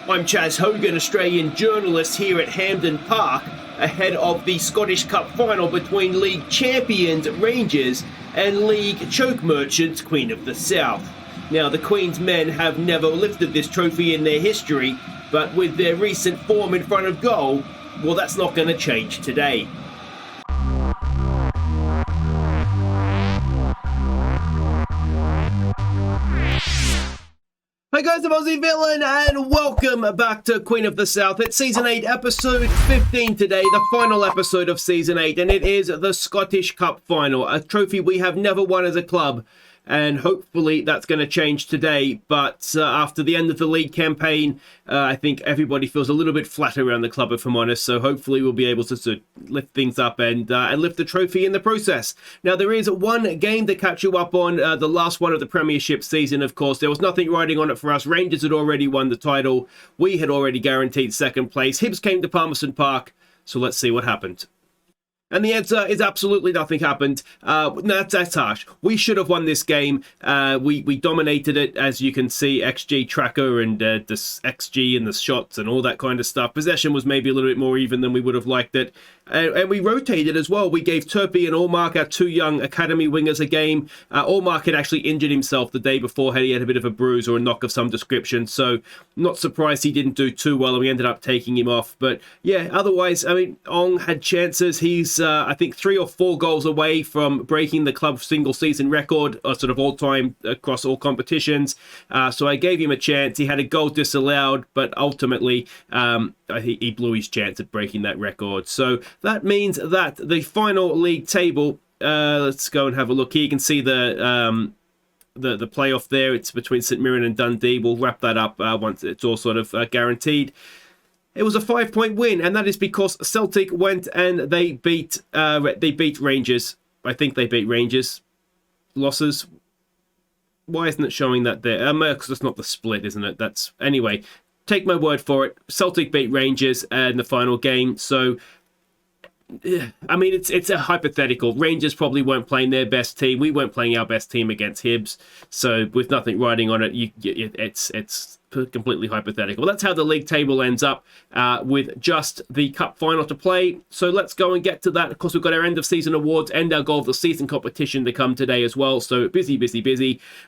I'm Chaz Hogan, Australian journalist here at Hampden Park, ahead of the Scottish Cup final between league champions Rangers and league choke merchants Queen of the South. Now, the Queen's men have never lifted this trophy in their history, but with their recent form in front of goal, well, that's not going to change today. Hi guys, I'm Aussie Villain and welcome back to Queen of the South. It's Season 8, Episode 15 today, the final episode of Season 8, and it is the Scottish Cup Final, a trophy we have never won as a club, and hopefully that's going to change today. But after the end of the league campaign, I think everybody feels a little bit flat around the club, if I'm honest, so hopefully we'll be able to lift things up and lift the trophy in the process. Now, there is one game to catch you up on, the last one of the Premiership season, of course. There was nothing riding on it for us. Rangers had already won the title. We had already guaranteed second place. Hibs came to Palmerston Park, so let's see what happened. And the answer is absolutely nothing happened. That's harsh. We should have won this game. We dominated it, as you can see, XG tracker and this XG and the shots and all that kind of stuff. Possession was maybe a little bit more even than we would have liked it. And we rotated as well. We gave Turpie and Allmark, our two young academy wingers, a game. Allmark had actually injured himself the day before. He had a bit of a bruise or a knock of some description. So not surprised he didn't do too well and we ended up taking him off. But yeah, otherwise, I mean, Ong had chances. He's, I think, 3 or 4 goals away from breaking the club single season record, sort of all time across all competitions. So I gave him a chance. He had a goal disallowed, but ultimately he blew his chance at breaking that record. So that means that the final league table, let's go and have a look here. You can see the playoff there. It's between St Mirren and Dundee. We'll wrap that up once it's all sort of guaranteed. It was a 5-point win, and that is because Celtic went and they beat Rangers. I think they beat Rangers. Losses. Why isn't it showing that there? Because it's not the split, isn't it? That's anyway. Take my word for it. Celtic beat Rangers in the final game. So, I mean, it's a hypothetical. Rangers probably weren't playing their best team. We weren't playing our best team against Hibs. So, with nothing riding on it, it's completely hypothetical. That's how the league table ends up with just the cup final to play. So let's go and get to that. Of course, we've got our end of season awards and our goal of the season competition to come today as well. So busy.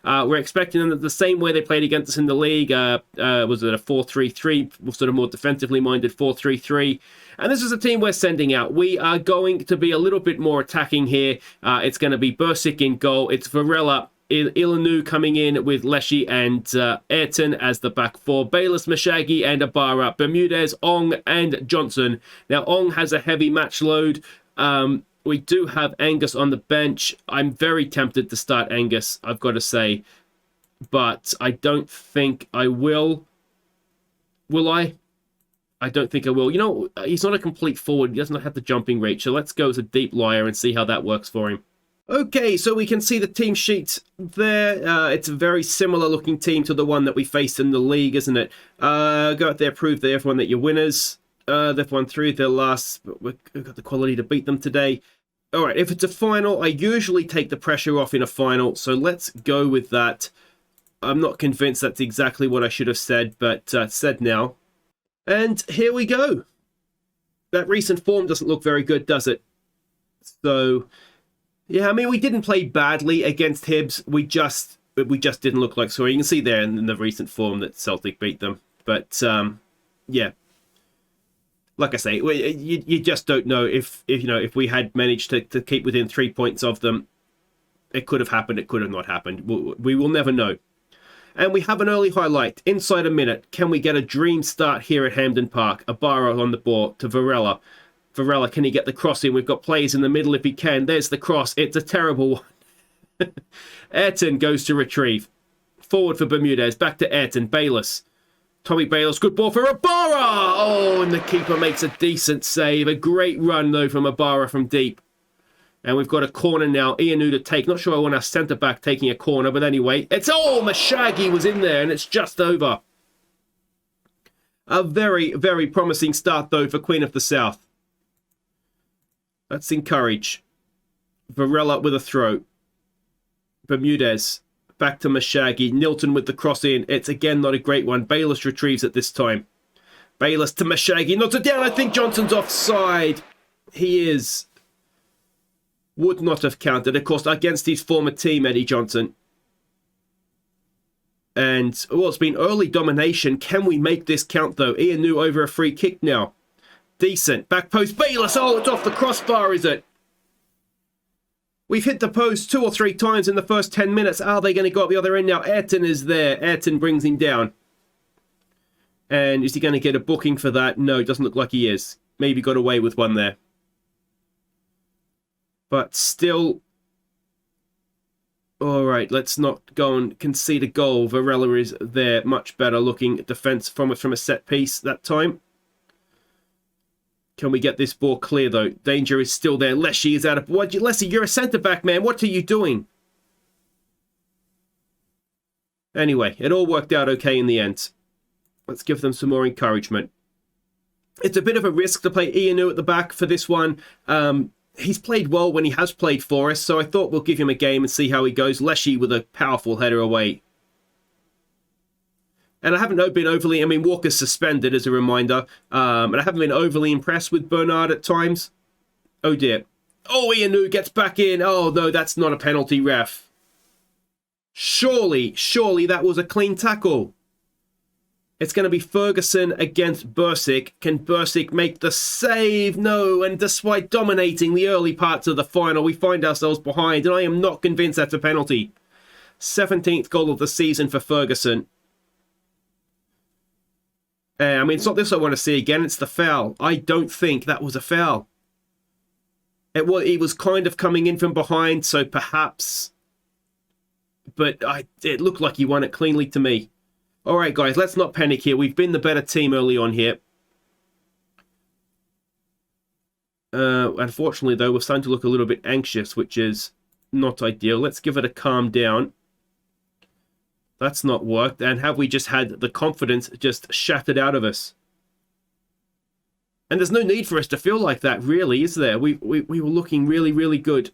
We're expecting them the same way they played against us in the league. Was it a 4-3-3, sort of more defensively minded 4-3-3? And this is a team we're sending out. We are going to be a little bit more attacking here. It's going to be Bursic in goal. It's Varela, Ilanu coming in with Leshy and Ayrton as the back four. Bayliss, Mashagi and Ibarra. Bermudez, Ong and Johnson. Now, Ong has a heavy match load. We do have Angus on the bench. I'm very tempted to start Angus, I've got to say. But I don't think I will. Will I? I don't think I will. You know, he's not a complete forward. He doesn't have the jumping reach. So let's go as a deep liar and see how that works for him. Okay, so we can see the team sheet there. It's a very similar looking team to the one that we faced in the league, isn't it? Go out there, prove to everyone that you're winners. They've won 3 of their last, but we've got the quality to beat them today. All right, if it's a final, I usually take the pressure off in a final, so let's go with that. I'm not convinced that's exactly what I should have said, but said now. And here we go. That recent form doesn't look very good, does it? So, yeah, I mean, we didn't play badly against Hibs. We just didn't look like scoring. You can see there in the recent form that Celtic beat them. But, yeah. Like I say, you just don't know if we had managed to keep within 3 points of them. It could have happened. It could have not happened. We will never know. And we have an early highlight. Inside a minute, can we get a dream start here at Hampden Park? Ibarra on the ball to Varela. Varela, can he get the cross in? We've got players in the middle if he can. There's the cross. It's a terrible one. Ayrton goes to retrieve. Forward for Bermudez. Back to Ayrton. Bayliss. Tommy Bayliss. Good ball for Ibarra. Oh, and the keeper makes a decent save. A great run, though, from Ibarra from deep. And we've got a corner now. Ianu to take. Not sure I want our centre-back taking a corner, but anyway. It's, oh, Mashagi was in there, and it's just over. A very, very promising start, though, for Queen of the South. Let's encourage. Varela with a throw. Bermudez. Back to Mashagi. Nilton with the cross in. It's again not a great one. Bayless retrieves it this time. Bayless to Mashagi. Knocks it down. I think Johnson's offside. He is. Would not have counted, of course, against his former team, Eddie Johnson. And, well, it's been early domination. Can we make this count, though? Ianu over a free kick now. Decent. Back post. Bayless. Oh, it's off the crossbar, is it? We've hit the post 2 or 3 times in the first 10 minutes. Are they going to go up the other end now? Ayrton is there. Ayrton brings him down. And is he going to get a booking for that? No, it doesn't look like he is. Maybe got away with one there. But still... Alright, let's not go and concede a goal. Varela is there. Much better looking defence from a set piece that time. Can we get this ball clear, though? Danger is still there. Leshy is out of... What, Leshy, you're a centre-back, man. What are you doing? Anyway, it all worked out okay in the end. Let's give them some more encouragement. It's a bit of a risk to play Ianu at the back for this one. He's played well when he has played for us, so I thought we'll give him a game and see how he goes. Leshy with a powerful header away. And I haven't been overly... I mean, Walker's suspended, as a reminder. And I haven't been overly impressed with Bernard at times. Oh, dear. Oh, Ianu gets back in. Oh, no, that's not a penalty, ref. Surely that was a clean tackle. It's going to be Ferguson against Bursic. Can Bursic make the save? No, and despite dominating the early parts of the final, we find ourselves behind, and I am not convinced that's a penalty. 17th goal of the season for Ferguson. I mean, it's not this I want to see again, it's the foul. I don't think that was a foul. It was kind of coming in from behind, so perhaps... But it looked like he won it cleanly to me. Alright, guys, let's not panic here. We've been the better team early on here. Unfortunately, though, we're starting to look a little bit anxious, which is not ideal. Let's give it a calm down. That's not worked. And have we just had the confidence just shattered out of us? And there's no need for us to feel like that, really, is there? We were looking really, really good.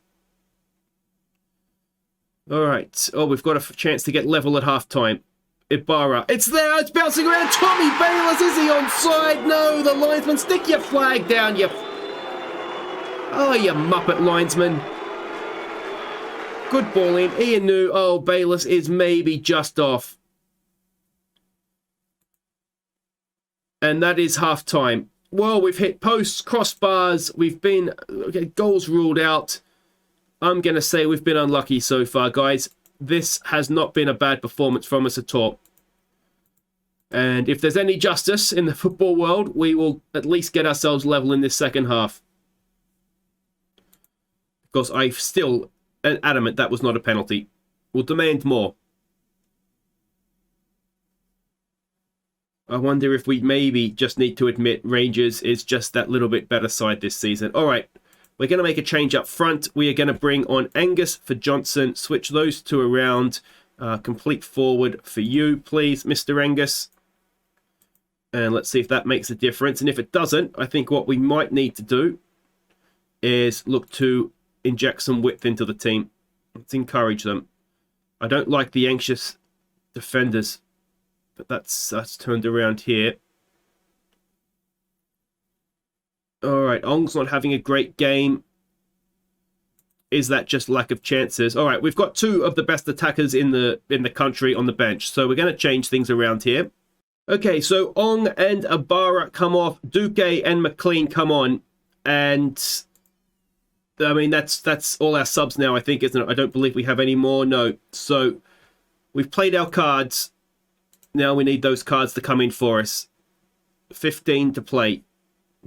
Alright. Oh, we've got a chance to get level at half-time. Ibarra. It's there. It's bouncing around. Tommy Bayless. Is he onside? No, the linesman. Stick your flag down, you... Oh, you Muppet linesman. Good ball in. Ianu. Oh, Bayless is maybe just off. And that is half-time. Well, we've hit posts, crossbars. We've been... Okay, goals ruled out. I'm going to say we've been unlucky so far, guys. This has not been a bad performance from us at all. And if there's any justice in the football world, we will at least get ourselves level in this second half. Because I'm still adamant that was not a penalty. We'll demand more. I wonder if we maybe just need to admit Rangers is just that little bit better side this season. All right. We're going to make a change up front. We are going to bring on Angus for Johnson. Switch those two around. Complete forward for you, please, Mr. Angus. And let's see if that makes a difference. And if it doesn't, I think what we might need to do is look to inject some width into the team. Let's encourage them. I don't like the anxious defenders, but that's turned around here. Alright, Ong's not having a great game. Is that just lack of chances? Alright, we've got 2 of the best attackers in the country on the bench. So we're going to change things around here. Okay, so Ong and Ibarra come off. Duque and McLean come on. And I mean, that's all our subs now, I think, isn't it? I don't believe we have any more. No. So we've played our cards. Now we need those cards to come in for us. 15 to play.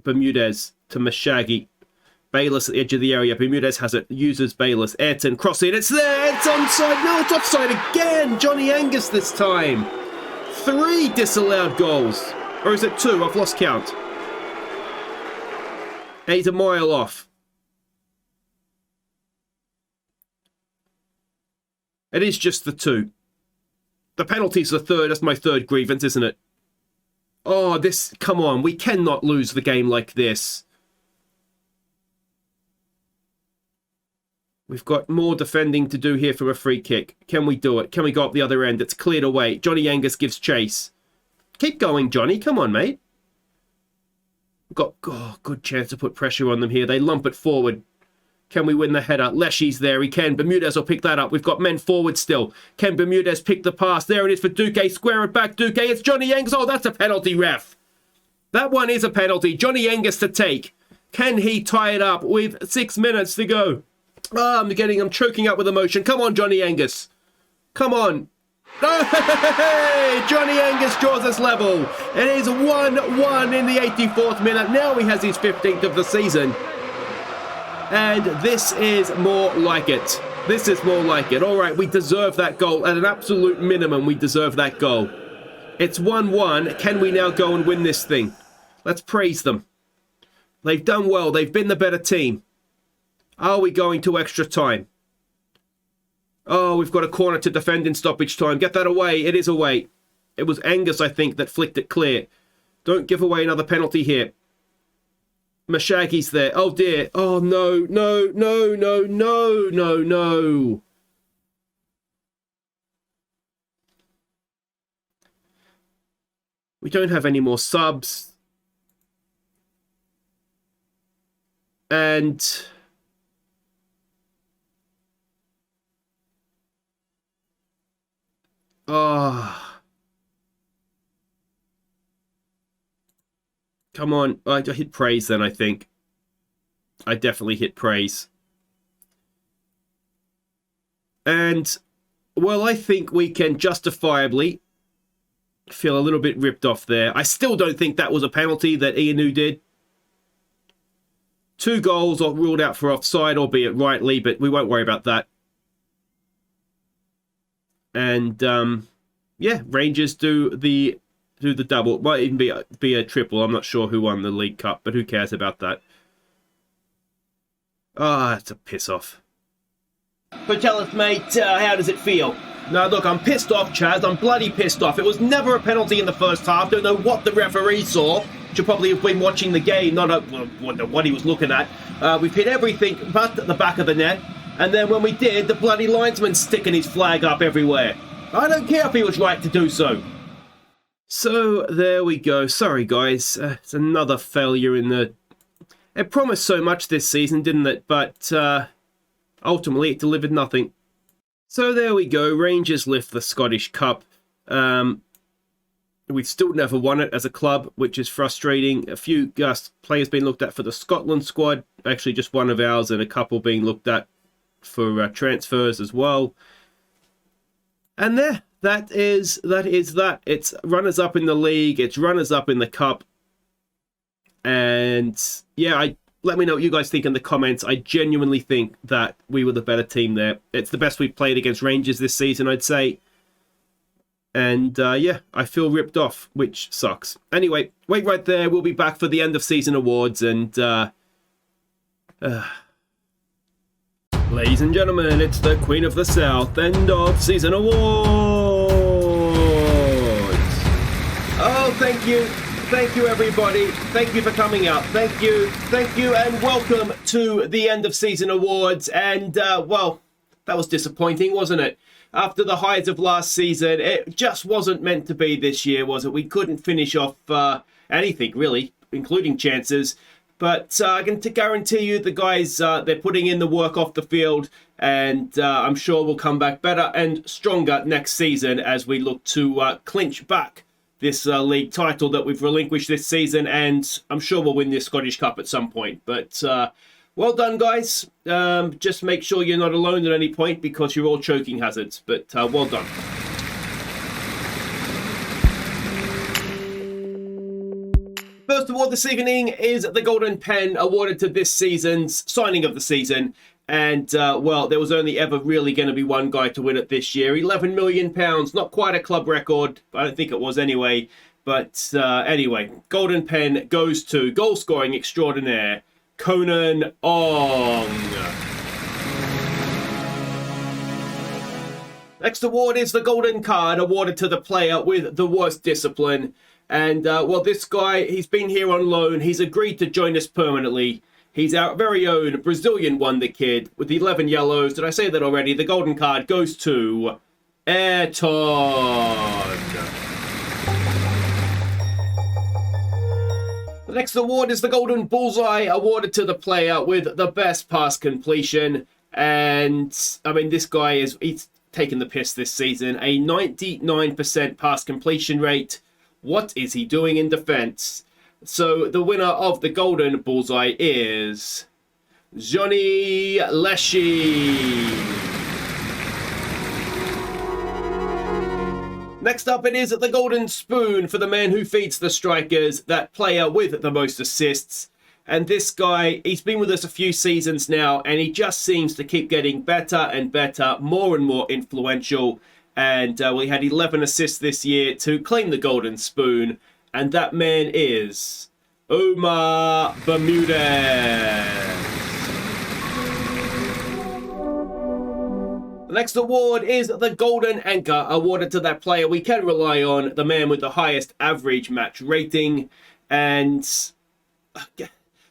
Bermudez to Mashagi. Bayless at the edge of the area. Bermudez has it. Uses Bayless. Ayrton cross it. It's there. It's onside. No, it's offside again. Johnny Angus this time. 3 disallowed goals. Or is it 2? I've lost count. 8 a mile off. It is just the 2. The penalty's the 3rd. That's my 3rd grievance, isn't it? Oh, this... Come on. We cannot lose the game like this. We've got more defending to do here for a free kick. Can we do it? Can we go up the other end? It's cleared away. Johnny Angus gives chase. Keep going, Johnny. Come on, mate. We've got good chance to put pressure on them here. They lump it forward. Can we win the header? Leshy's there. He can. Bermudez will pick that up. We've got men forward still. Can Bermudez pick the pass? There it is for Duque. Square it back, Duque. It's Johnny Angus. Oh, that's a penalty, ref. That one is a penalty. Johnny Angus to take. Can he tie it up with 6 minutes to go? Oh, I'm choking up with emotion. Come on, Johnny Angus. Come on. Hey, Johnny Angus draws us level. It is 1-1 in the 84th minute. Now he has his 15th of the season. And this is more like it. This is more like it. All right, we deserve that goal. At an absolute minimum, we deserve that goal. It's 1-1. Can we now go and win this thing? Let's praise them. They've done well. They've been the better team. Are we going to extra time? Oh, we've got a corner to defend in stoppage time. Get that away. It is away. It was Angus, I think, that flicked it clear. Don't give away another penalty here. Mashaggy's there. Oh, dear. Oh, no, no, no, no, no, no, no. We don't have any more subs. And oh, come on. I hit praise then, I think. I definitely hit praise. And, well, I think we can justifiably feel a little bit ripped off there. I still don't think that was a penalty that Ianu did. 2 goals are ruled out for offside, albeit rightly, but we won't worry about that. And yeah, Rangers do the double. It might even be a triple. I'm not sure who won the League Cup, but who cares about that? Ah, it's a piss off. But tell us, mate, how does it feel? Now, look, I'm pissed off, Chaz. I'm bloody pissed off. It was never a penalty in the first half. Don't know what the referee saw. Should probably have been watching the game, not what he was looking at. We've hit everything but at the back of the net. And then when we did, the bloody linesman's sticking his flag up everywhere. I don't care if he was right to do so. So, there we go. Sorry, guys. It's another failure in the... It promised so much this season, didn't it? But ultimately, it delivered nothing. So, there we go. Rangers lift the Scottish Cup. We've still never won it as a club, which is frustrating. A few players being looked at for the Scotland squad. Actually, just one of ours and a couple being looked at for transfers as well. And there, that is that. It's runners-up in the league. It's runners-up in the cup. And yeah, let me know what you guys think in the comments. I genuinely think that we were the better team there. It's the best we've played against Rangers this season, I'd say. And yeah, I feel ripped off, which sucks. Anyway, wait right there. We'll be back for the end of season awards. And ladies and gentlemen, it's the Queen of the South end of season awards. Oh, thank you. Thank you, everybody. Thank you for coming out. Thank you, and welcome to the end of season awards. And, well, that was disappointing, wasn't it? After the highs of last season, it just wasn't meant to be this year, was it? We couldn't finish off anything, really, including chances. But I can guarantee you the guys, they're putting in the work off the field, and I'm sure we'll come back better and stronger next season as we look to clinch back this league title that we've relinquished this season, and I'm sure we'll win this Scottish Cup at some point. But well done, guys. Just make sure you're not alone at any point because you're all choking hazards. But well done. First award this evening is the Golden Pen, awarded to this season's signing of the season. And, well, there was only ever really going to be one guy to win it this year. £11 million, not quite a club record. I don't think it was anyway. But anyway, Golden Pen goes to goal-scoring extraordinaire, Conan Ong. Next award is the Golden Card, awarded to the player with the worst discipline. And, well, this guy, he's been here on loan. He's agreed to join us permanently. He's our very own Brazilian wonder kid with the 11 yellows. Did I say that already? The golden card goes to Ayrton. The next award is the Golden Bullseye, awarded to the player with the best pass completion. And, I mean, this guy he's taken the piss this season. A 99% pass completion rate. What is he doing in defense? So, the winner of the Golden Bullseye is Johnny Leshy. Next up, it is the Golden Spoon for the man who feeds the strikers, that player with the most assists. And this guy, he's been with us a few seasons now, and he just seems to keep getting better and better, more and more influential. And he had 11 assists this year to claim the Golden Spoon. And that man is Omar Bermudez. The next award is the Golden Anchor, awarded to that player we can rely on, the man with the highest average match rating. And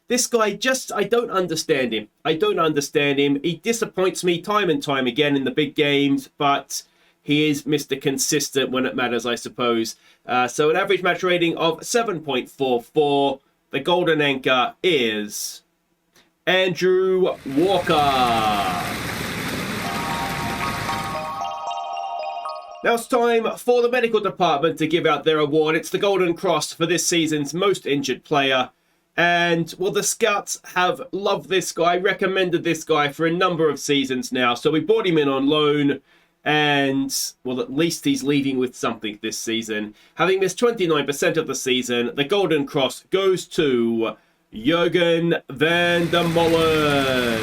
this guy I don't understand him. He disappoints me time and time again in the big games, but he is Mr. Consistent when it matters, I suppose. So an average match rating of 7.44. The Golden Anchor is Andrew Walker. Now it's time for the medical department to give out their award. It's the Golden Cross for this season's most injured player. And, well, the scouts have loved this guy, recommended this guy for a number of seasons now. So we brought him in on loan. And, well, at least he's leaving with something this season. Having missed 29% of the season, the Golden Cross goes to Jurgen van der Molen.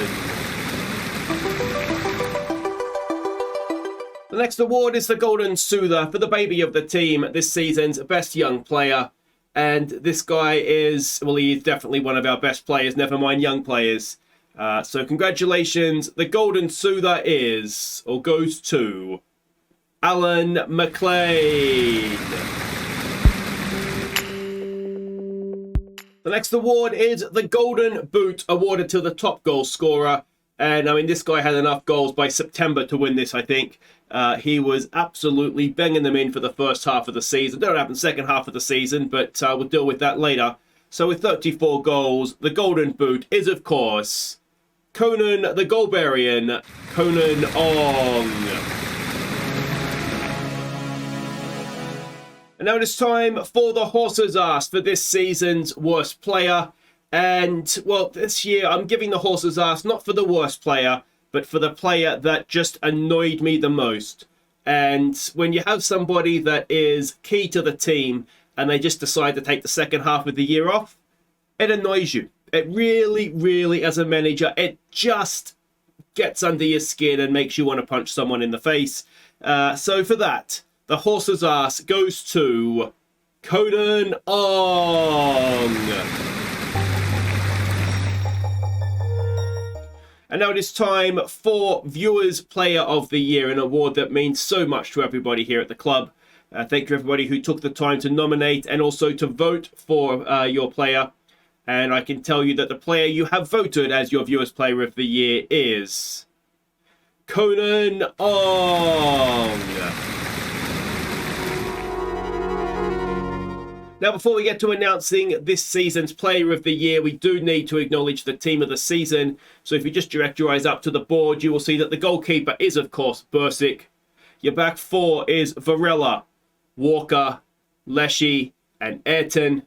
The next award is the Golden Soother for the baby of the team, this season's best young player. And this guy he is definitely one of our best players, never mind young players. So congratulations. The Golden Soother goes to Alan McLean. The next award is the Golden Boot, awarded to the top goal scorer. And, I mean, this guy had enough goals by September to win this, I think. He was absolutely banging them in for the first half of the season. Don't happen second half of the season, but we'll deal with that later. So with 34 goals, the Golden Boot is, of course, Conan the Goalbarian, Conan Ong. And now it is time for the Horse's Ass for this season's worst player. And, well, this year I'm giving the Horse's Ass not for the worst player, but for the player that just annoyed me the most. And when you have somebody that is key to the team and they just decide to take the second half of the year off, it annoys you. It really, really, as a manager, it just gets under your skin and makes you want to punch someone in the face. So for that, the Horse's Ass goes to Conan Ong. And now it is time for Viewers Player of the Year, an award that means so much to everybody here at the club. Thank you everybody who took the time to nominate and also to vote for your player. And I can tell you that the player you have voted as your Viewers Player of the Year is Conan Ong. Now, before we get to announcing this season's Player of the Year, we do need to acknowledge the Team of the Season. So if you just direct your eyes up to the board, you will see that the goalkeeper is, of course, Bursic. Your back four is Varela, Walker, Leshy, and Ayrton.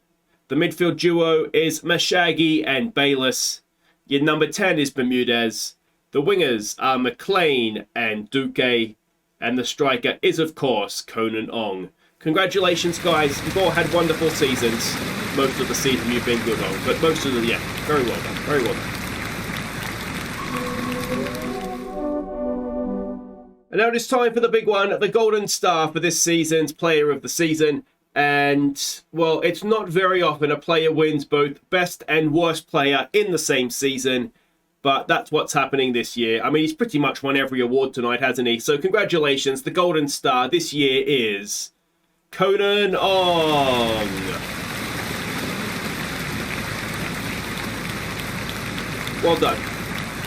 The midfield duo is Mashagi and Bayless. Your number 10 is Bermudez. The wingers are McLean and Duque. And the striker is, of course, Conan Ong. Congratulations, guys. You've all had wonderful seasons. Most of the season you've been good on, but most of the, very well done. Very well done. And now it is time for the big one, the Golden Star for this season's Player of the Season. And, well, it's not very often a player wins both best and worst player in the same season. But that's what's happening this year. I mean, he's pretty much won every award tonight, hasn't he? So congratulations. The Golden Star this year is Conan Ong. Well done.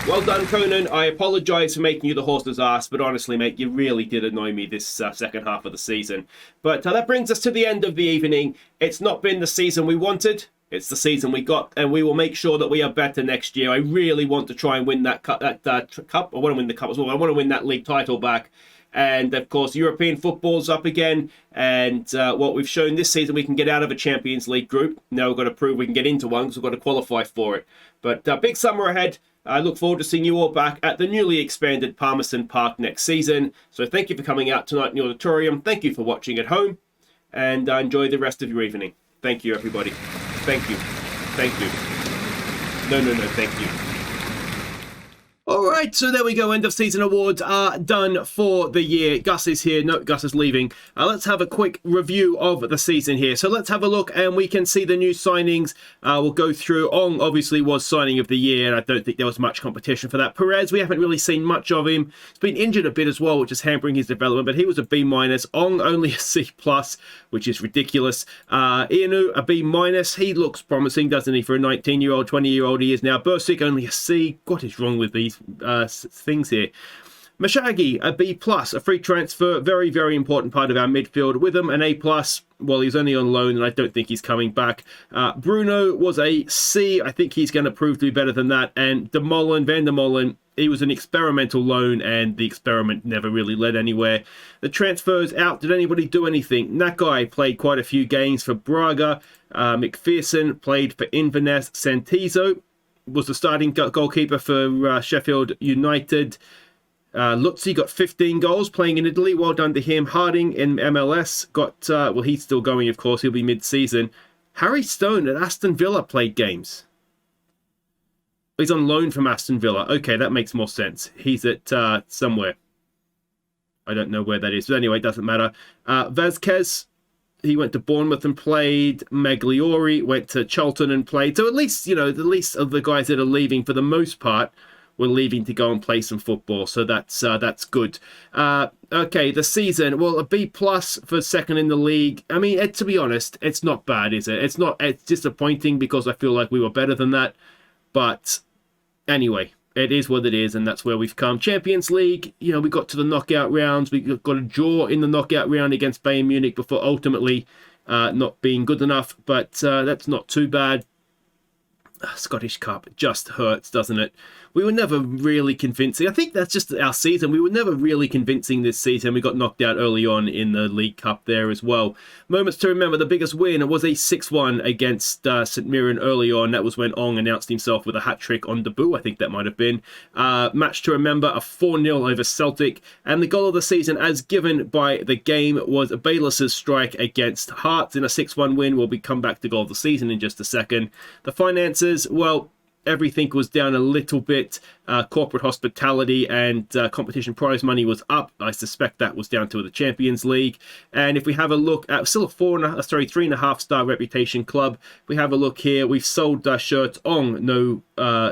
Well done, Conan. I apologise for making you the horse's ass, but honestly, mate, you really did annoy me this second half of the season. But that brings us to the end of the evening. It's not been the season we wanted. It's the season we got, and we will make sure that we are better next year. I really want to try and win that cup. I want to win the cup as well. I want to win that league title back. And, of course, European football's up again. And what we've shown this season, we can get out of a Champions League group. Now we've got to prove we can get into one because we've got to qualify for it. But big summer ahead. I look forward to seeing you all back at the newly expanded Palmerston Park next season. So thank you for coming out tonight in the auditorium. Thank you for watching at home. And enjoy the rest of your evening. Thank you, everybody. Thank you. Thank you. No, thank you. All right, so there we go. End of season awards are done for the year. Gus is here. No, Gus is leaving. Let's have a quick review of the season here. So let's have a look, and we can see the new signings. We'll go through. Ong obviously was signing of the year. I don't think there was much competition for that. Perez, we haven't really seen much of him. He's been injured a bit as well, which is hampering his development, but he was a B-. Ong only a C+, which is ridiculous. Ianu, a B-. He looks promising, doesn't he, for a 19-year-old, 20-year-old he is now. Bursic, only a C. What is wrong with these things here? Mashagi, a B+, a free transfer, very, very important part of our midfield. With him, an A+, well, he's only on loan, and I don't think he's coming back. Bruno was a C. I think he's going to prove to be better than that. And Van der Molen, he was an experimental loan, and the experiment never really led anywhere. The transfers out. Did anybody do anything? Nakai played quite a few games for Braga. McPherson played for Inverness. Santizo was the starting goalkeeper for Sheffield United. Lutzi got 15 goals playing in Italy. Well done to him. Harding in MLS got, well, he's still going, of course. He'll be mid-season. Harry Stone at Aston Villa played games. He's on loan from Aston Villa. Okay, that makes more sense. He's at somewhere. I don't know where that is. But anyway, it doesn't matter. Vazquez, he went to Bournemouth and played. Magliori went to Charlton and played. So at least, you know, the least of the guys that are leaving, for the most part, were leaving to go and play some football. So that's good. Okay, the season. Well, a B+ for second in the league. I mean, to be honest, it's not bad, is it? It's disappointing because I feel like we were better than that. But anyway, it is what it is, and that's where we've come. Champions League, you know, we got to the knockout rounds. We got a draw in the knockout round against Bayern Munich before ultimately not being good enough, but that's not too bad. Scottish Cup just hurts, doesn't it? We were never really convincing. I think that's just our season. We were never really convincing this season. We got knocked out early on in the League Cup there as well. Moments to remember, the biggest win was a 6-1 against St Mirren early on. That was when Ong announced himself with a hat-trick on debut, I think that might have been. Match to remember, a 4-0 over Celtic. And the goal of the season, as given by the game, was Bayless's strike against Hearts in a 6-1 win. We'll come back to goal of the season in just a second. The finances, well, everything was down a little bit. Corporate hospitality and competition prize money was up. I suspect that was down to the Champions League. And if we have a look at still a 3.5 star reputation club, if we have a look here, we've sold shirts. Ong, no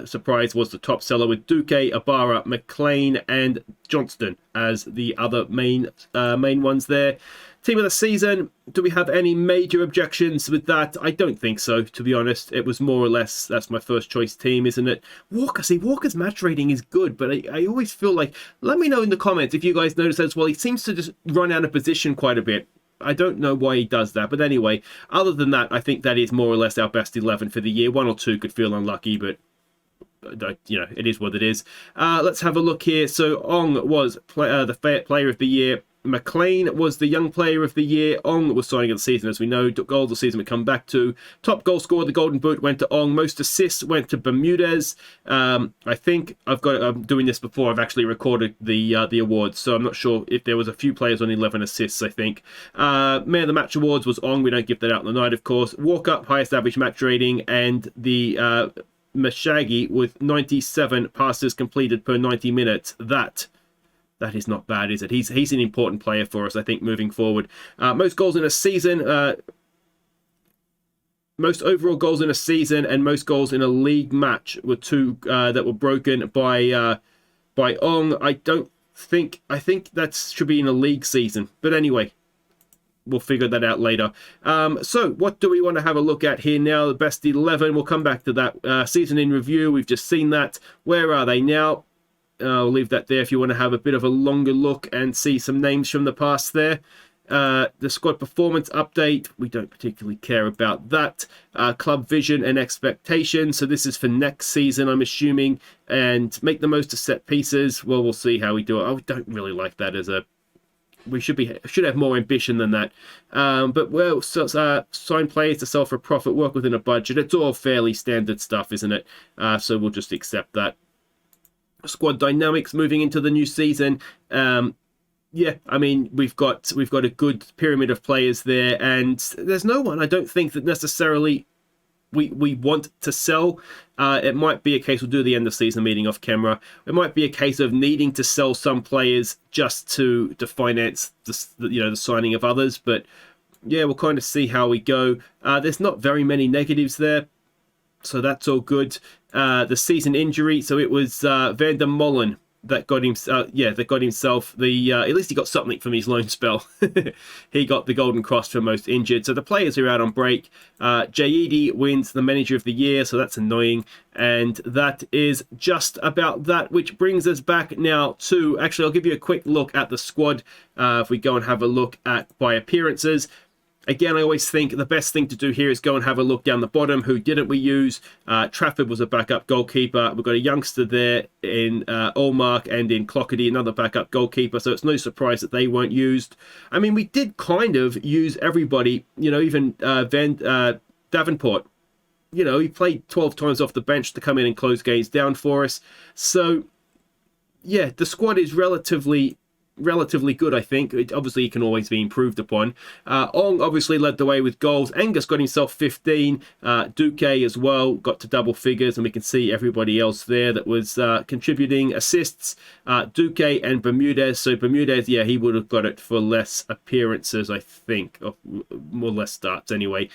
surprise, was the top seller with Duque, Ibarra, McLean, and Johnston as the other main ones there. Team of the season, do we have any major objections with that? I don't think so, to be honest. It was more or less, that's my first choice team, isn't it? Walker's match rating is good, but I always feel like, let me know in the comments if you guys notice as well. He seems to just run out of position quite a bit. I don't know why he does that, but anyway, other than that, I think that is more or less our best 11 for the year. 1 or 2 could feel unlucky, but you know, it is what it is. Let's have a look here. So Ong was the player of the year. McLean was the young player of the year. Ong was signing of the season, as we know. Goal of the season we come back to. Top goal scorer, the Golden Boot, went to Ong. Most assists went to Bermudez. I think I'm doing this before I've actually recorded the awards, so I'm not sure if there was a few players on 11 assists, I think. Man of the Match awards was Ong. We don't give that out on the night, of course. Walk up, highest average match rating, and the Mashagi with 97 passes completed per 90 minutes. That is not bad, is it? He's an important player for us, I think, moving forward. Most goals in a season, most overall goals in a season, and most goals in a league match were 2 that were broken by Ong. I think that should be in a league season. But anyway, we'll figure that out later. So what do we want to have a look at here now? The best 11. We'll come back to that. Season in review. We've just seen that. Where are they now? I'll leave that there if you want to have a bit of a longer look and see some names from the past there. The squad performance update, we don't particularly care about that. Club vision and expectations, so this is for next season, I'm assuming, and make the most of set pieces. Well, we'll see how we do it. I don't really like that as a... We should have more ambition than that. But well, sign players to sell for a profit, work within a budget. It's all fairly standard stuff, isn't it? So we'll just accept that. Squad dynamics moving into the new season. Yeah, I mean, we've got a good pyramid of players there, and there's no one I don't think that necessarily we want to sell. It might be a case, we'll do the end of season meeting off camera. It might be a case of needing to sell some players just to finance the signing of others. But yeah, we'll kind of see how we go. There's not very many negatives there, so that's all good. The season injury, so it was Van der Molen that got him. That got himself the. At least he got something from his loan spell. He got the Golden Cross for most injured. So the players are out on break. Jaidi wins the Manager of the Year, so that's annoying. And that is just about that, which brings us back now to. Actually, I'll give you a quick look at the squad. If we go and have a look at by appearances. Again, I always think the best thing to do here is go and have a look down the bottom. Who didn't we use? Trafford was a backup goalkeeper. We've got a youngster there in Allmark and in Clockerty, another backup goalkeeper. So it's no surprise that they weren't used. I mean, we did kind of use everybody, even Davenport. He played 12 times off the bench to come in and close games down for us. So, yeah, the squad is relatively good, I think. Obviously, it can always be improved upon. Ong obviously led the way with goals. Angus got himself 15. Duque as well got to double figures, and we can see everybody else there that was contributing assists. Duque and Bermudez. So Bermudez, yeah, he would have got it for less appearances, I think, or more or less starts anyway.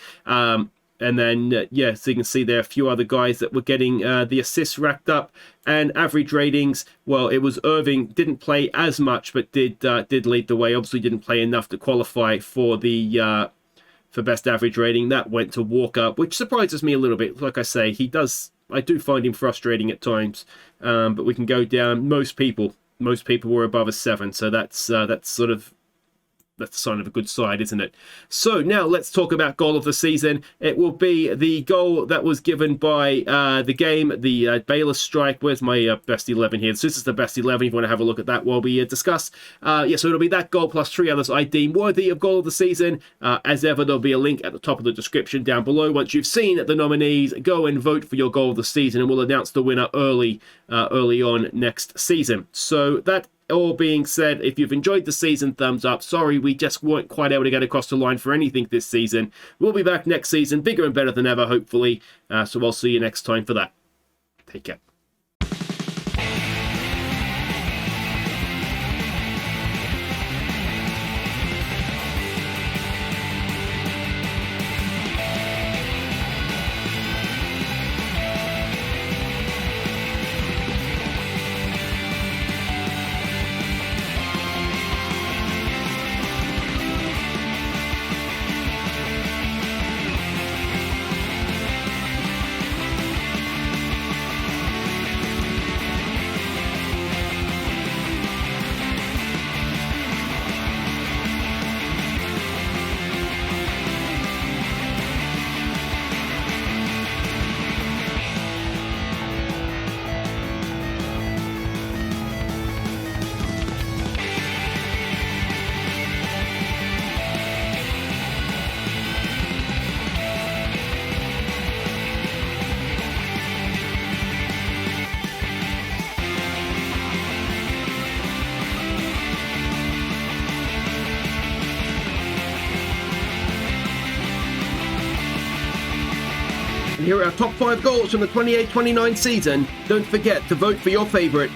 And then, so you can see there are a few other guys that were getting the assists racked up. And average ratings, well, it was Irving, didn't play as much, but did lead the way. Obviously didn't play enough to qualify for the for best average rating. That went to Walker, which surprises me a little bit. Like I say, I do find him frustrating at times. But we can go down. Most people were above a 7, so that's sort of... That's a sign of a good side, isn't it? So now let's talk about goal of the season. It will be the goal that was given by the game, the Bayless strike. Where's my best 11 here? So this is the best 11 if you want to have a look at that while we discuss. So it'll be that goal plus 3 others I deem worthy of goal of the season. As ever, there'll be a link at the top of the description down below. Once you've seen the nominees, go and vote for your goal of the season, and we'll announce the winner early on next season. So that all being said, if you've enjoyed the season, thumbs up. Sorry, we just weren't quite able to get across the line for anything this season. We'll be back next season, bigger and better than ever, hopefully. So I'll see you next time for that. Take care. Here are our top 5 goals from the 28-29 season. Don't forget to vote for your favourite.